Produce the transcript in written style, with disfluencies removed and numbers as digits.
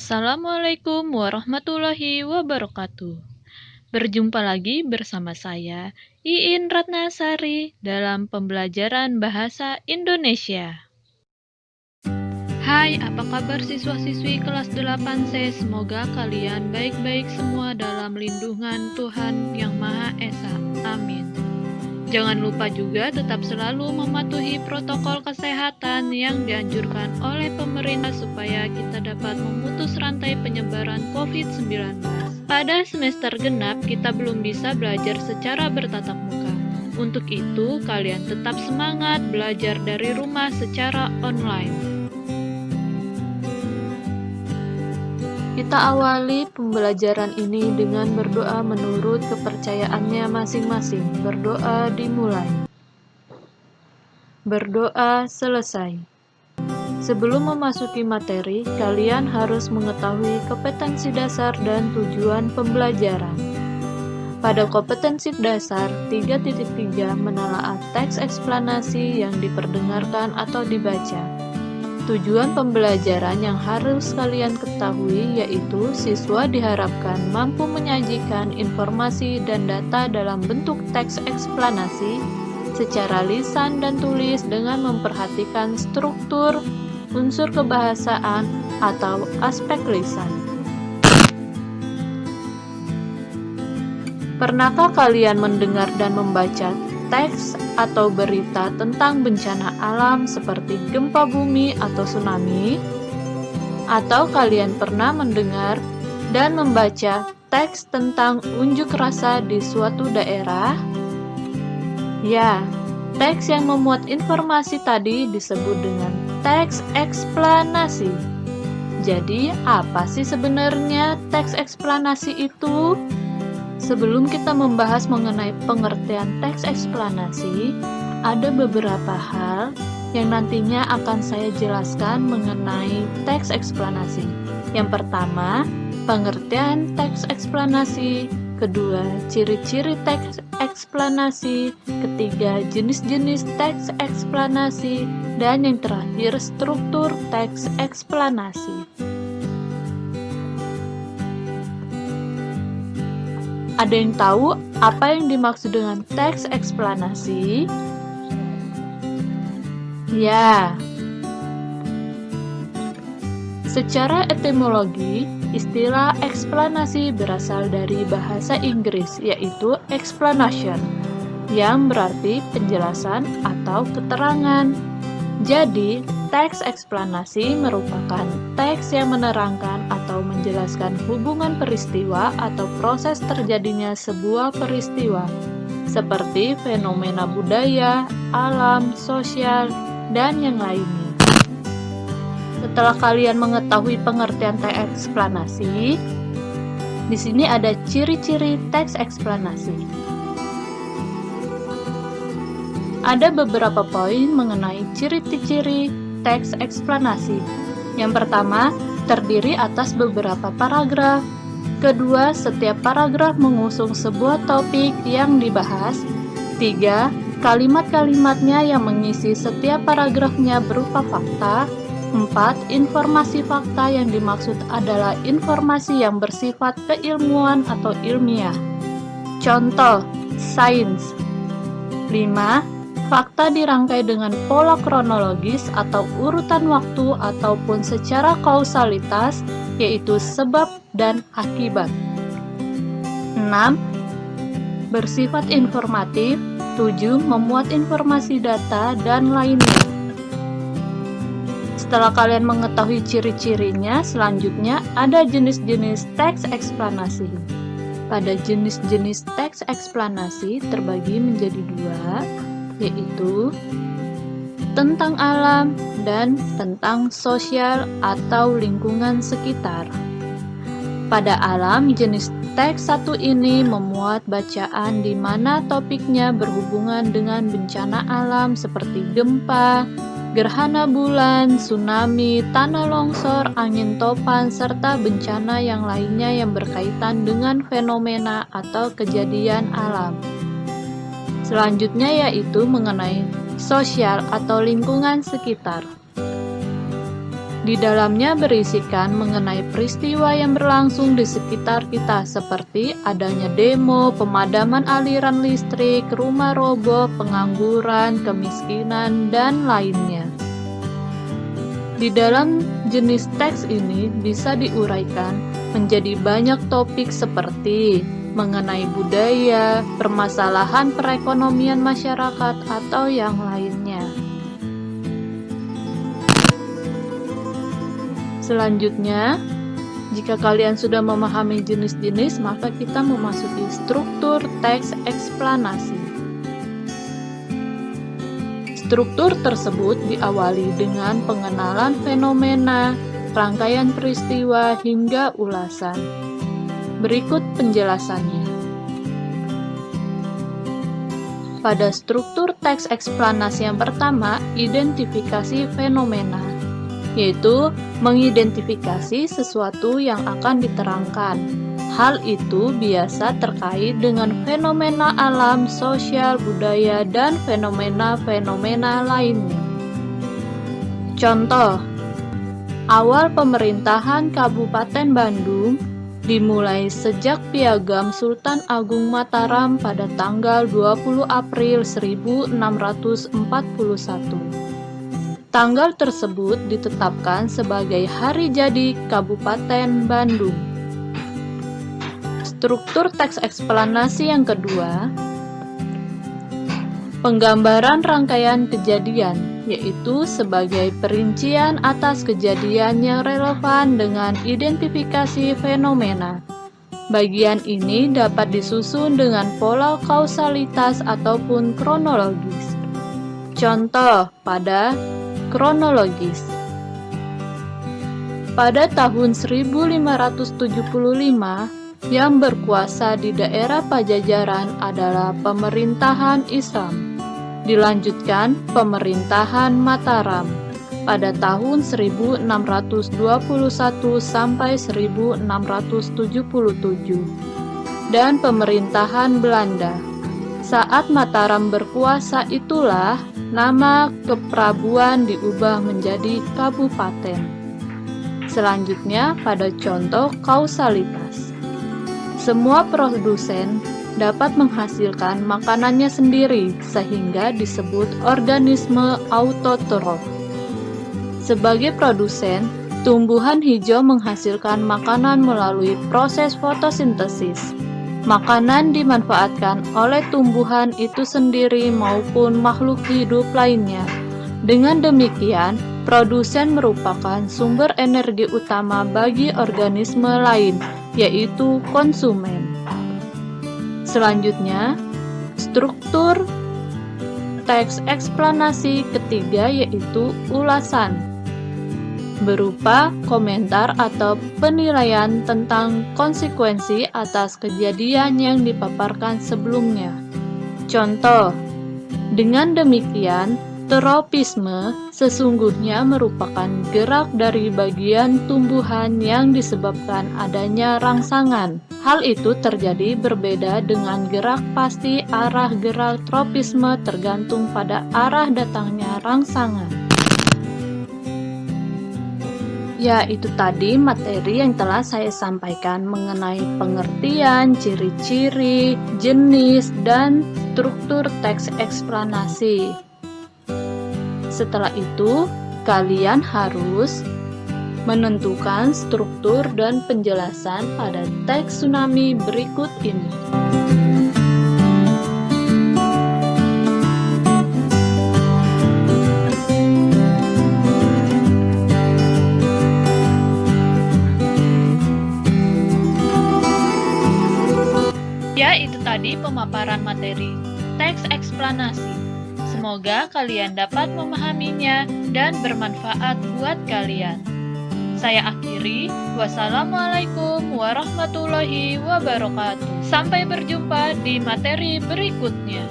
Assalamualaikum warahmatullahi wabarakatuh. Berjumpa lagi bersama saya, Iin Ratnasari, dalam pembelajaran Bahasa Indonesia. Hai, apa kabar siswa-siswi kelas 8C? Semoga kalian baik-baik semua dalam lindungan Tuhan Yang Maha Esa. Amin. Jangan lupa juga tetap selalu mematuhi protokol kesehatan yang dianjurkan oleh pemerintah supaya kita dapat memutus rantai penyebaran COVID-19. Pada semester genap, kita belum bisa belajar secara bertatap muka. Untuk itu, kalian tetap semangat belajar dari rumah secara online. Kita awali pembelajaran ini dengan berdoa menurut kepercayaannya masing-masing. Berdoa dimulai. Berdoa selesai. Sebelum memasuki materi, kalian harus mengetahui kompetensi dasar dan tujuan pembelajaran. Pada kompetensi dasar 3.3 menelaah teks eksplanasi yang diperdengarkan atau dibaca. Tujuan pembelajaran yang harus kalian ketahui yaitu siswa diharapkan mampu menyajikan informasi dan data dalam bentuk teks eksplanasi secara lisan dan tulis dengan memperhatikan struktur, unsur kebahasaan, atau aspek lisan. Pernahkah kalian mendengar dan membaca teks atau berita tentang bencana alam seperti gempa bumi atau tsunami? Atau kalian pernah mendengar dan membaca teks tentang unjuk rasa di suatu daerah? Ya, teks yang memuat informasi tadi disebut dengan teks eksplanasi. Jadi, apa sih sebenarnya teks eksplanasi itu? Sebelum kita membahas mengenai pengertian teks eksplanasi, ada beberapa hal yang nantinya akan saya jelaskan mengenai teks eksplanasi. Yang pertama, pengertian teks eksplanasi. Kedua, ciri-ciri teks eksplanasi. Ketiga, jenis-jenis teks eksplanasi. Dan yang terakhir, struktur teks eksplanasi. Ada yang tahu apa yang dimaksud dengan teks eksplanasi? Ya. Secara etimologi, istilah eksplanasi berasal dari bahasa Inggris, yaitu explanation, yang berarti penjelasan atau keterangan. Jadi, teks eksplanasi merupakan teks yang menerangkan atau menjelaskan hubungan peristiwa atau proses terjadinya sebuah peristiwa, seperti fenomena budaya, alam, sosial, dan yang lainnya. Setelah kalian mengetahui pengertian teks eksplanasi, di sini ada ciri-ciri teks eksplanasi. Ada beberapa poin mengenai ciri-ciri teks eksplanasi. Yang pertama, terdiri atas beberapa paragraf. Kedua, setiap paragraf mengusung sebuah topik yang dibahas. 3. Kalimat-kalimatnya yang mengisi setiap paragrafnya berupa fakta. 4. Informasi fakta yang dimaksud adalah informasi yang bersifat keilmuan atau ilmiah. Contoh, sains. 5. Fakta dirangkai dengan pola kronologis atau urutan waktu ataupun secara kausalitas, yaitu sebab dan akibat. 6. Bersifat informatif. 7. Memuat informasi data dan lainnya. Setelah kalian mengetahui ciri-cirinya, selanjutnya ada jenis-jenis teks eksplanasi. Pada jenis-jenis teks eksplanasi terbagi menjadi dua, yaitu tentang alam dan tentang sosial atau lingkungan sekitar. Pada alam, jenis teks satu ini memuat bacaan di mana topiknya berhubungan dengan bencana alam seperti gempa, gerhana bulan, tsunami, tanah longsor, angin topan, serta bencana yang lainnya yang berkaitan dengan fenomena atau kejadian alam. Selanjutnya yaitu mengenai sosial atau lingkungan sekitar. Di dalamnya berisikan mengenai peristiwa yang berlangsung di sekitar kita seperti adanya demo, pemadaman aliran listrik, rumah roboh, pengangguran, kemiskinan, dan lainnya. Di dalam jenis teks ini bisa diuraikan menjadi banyak topik seperti mengenai budaya, permasalahan perekonomian masyarakat, atau yang lainnya. Selanjutnya, jika kalian sudah memahami jenis-jenis, maka kita memasuki struktur teks eksplanasi. Struktur tersebut diawali dengan pengenalan fenomena, rangkaian peristiwa, hingga ulasan. Berikut penjelasannya. Pada struktur teks eksplanasi yang pertama, identifikasi fenomena, yaitu mengidentifikasi sesuatu yang akan diterangkan. Hal itu biasa terkait dengan fenomena alam, sosial, budaya, dan fenomena-fenomena lainnya. Contoh, awal pemerintahan Kabupaten Bandung dimulai sejak Piagam Sultan Agung Mataram pada tanggal 20 April 1641. Tanggal tersebut ditetapkan sebagai hari jadi Kabupaten Bandung. Struktur teks eksplanasi yang kedua, penggambaran rangkaian kejadian, yaitu sebagai perincian atas kejadian yang relevan dengan identifikasi fenomena. Bagian ini dapat disusun dengan pola kausalitas ataupun kronologis. Contoh pada kronologis. Pada tahun 1575, yang berkuasa di daerah Pajajaran adalah pemerintahan Islam. Dilanjutkan pemerintahan Mataram pada tahun 1621 sampai 1677 dan pemerintahan Belanda. Saat Mataram berkuasa itulah nama keprabuan diubah menjadi kabupaten. Selanjutnya pada contoh kausalitas. Semua produsen dapat menghasilkan makanannya sendiri sehingga disebut organisme autotrof. Sebagai produsen, tumbuhan hijau menghasilkan makanan melalui proses fotosintesis. Makanan dimanfaatkan oleh tumbuhan itu sendiri maupun makhluk hidup lainnya. Dengan demikian, produsen merupakan sumber energi utama bagi organisme lain, yaitu konsumen. Selanjutnya, struktur teks eksplanasi ketiga yaitu ulasan, berupa komentar atau penilaian tentang konsekuensi atas kejadian yang dipaparkan sebelumnya. Contoh, dengan demikian, tropisme sesungguhnya merupakan gerak dari bagian tumbuhan yang disebabkan adanya rangsangan. Hal itu terjadi berbeda dengan gerak pasti. Arah gerak tropisme tergantung pada arah datangnya rangsangan. Ya, itu tadi materi yang telah saya sampaikan mengenai pengertian, ciri-ciri, jenis, dan struktur teks eksplanasi. Setelah itu, kalian harus menentukan struktur dan penjelasan pada teks tsunami berikut ini. Ya, itu tadi pemaparan materi teks eksplanasi. Semoga kalian dapat memahaminya dan bermanfaat buat kalian. Saya akhiri, wassalamualaikum warahmatullahi wabarakatuh. Sampai berjumpa di materi berikutnya.